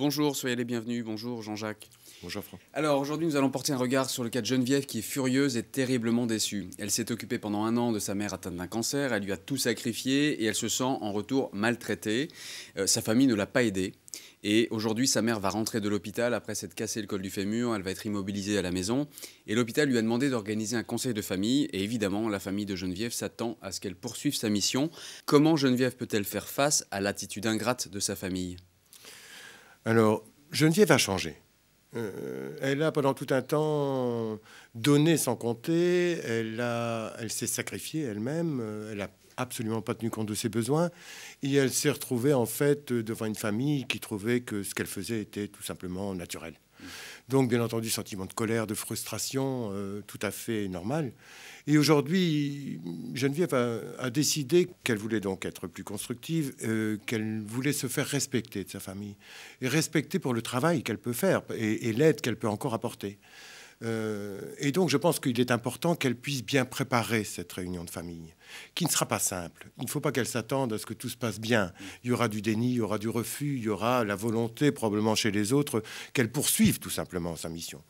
Bonjour, soyez les bienvenus. Bonjour Jean-Jacques. Bonjour Franck. Alors aujourd'hui, nous allons porter un regard sur le cas de Geneviève qui est furieuse et terriblement déçue. Elle s'est occupée pendant 1 an de sa mère atteinte d'un cancer, elle lui a tout sacrifié et elle se sent en retour maltraitée. Sa famille ne l'a pas aidée. Et aujourd'hui, sa mère va rentrer de l'hôpital après s'être cassé le col du fémur, elle va être immobilisée à la maison. Et l'hôpital lui a demandé d'organiser un conseil de famille. Et évidemment, la famille de Geneviève s'attend à ce qu'elle poursuive sa mission. Comment Geneviève peut-elle faire face à l'attitude ingrate de sa famille ? Alors, Geneviève a changé. Elle a pendant tout un temps donné sans compter, elle s'est sacrifiée elle-même, elle n'a absolument pas tenu compte de ses besoins et elle s'est retrouvée en fait devant une famille qui trouvait que ce qu'elle faisait était tout simplement naturel. Donc bien entendu, sentiment de colère, de frustration, tout à fait normal. Et aujourd'hui, Geneviève a décidé qu'elle voulait donc être plus constructive, qu'elle voulait se faire respecter de sa famille, et respecter pour le travail qu'elle peut faire et l'aide qu'elle peut encore apporter. Et donc je pense qu'il est important qu'elle puisse bien préparer cette réunion de famille, qui ne sera pas simple. Il ne faut pas qu'elle s'attende à ce que tout se passe bien. Il y aura du déni, il y aura du refus, il y aura la volonté probablement chez les autres qu'elle poursuive tout simplement sa mission.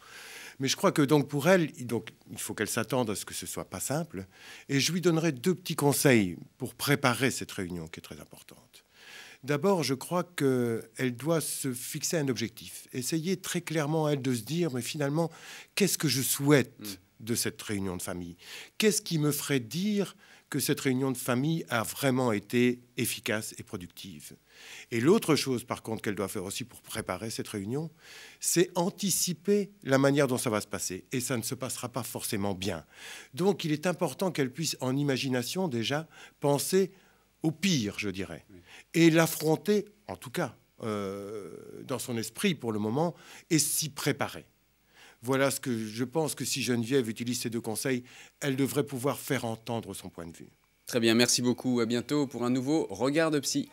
Mais je crois que donc pour elle, il faut qu'elle s'attende à ce que ce soit pas simple. Et je lui donnerai 2 petits conseils pour préparer cette réunion qui est très importante. D'abord, je crois qu'elle doit se fixer un objectif. Essayer très clairement, elle, de se dire, mais finalement, qu'est-ce que je souhaite de cette réunion de famille ? Qu'est-ce qui me ferait dire que cette réunion de famille a vraiment été efficace et productive ? Et l'autre chose, par contre, qu'elle doit faire aussi pour préparer cette réunion, c'est anticiper la manière dont ça va se passer. Et ça ne se passera pas forcément bien. Donc, il est important qu'elle puisse, en imagination déjà, penser au pire, je dirais, et l'affronter, en tout cas, dans son esprit pour le moment, et s'y préparer. Voilà ce que je pense que si Geneviève utilise ces 2 conseils, elle devrait pouvoir faire entendre son point de vue. Très bien, merci beaucoup. À bientôt pour un nouveau Regard de Psy.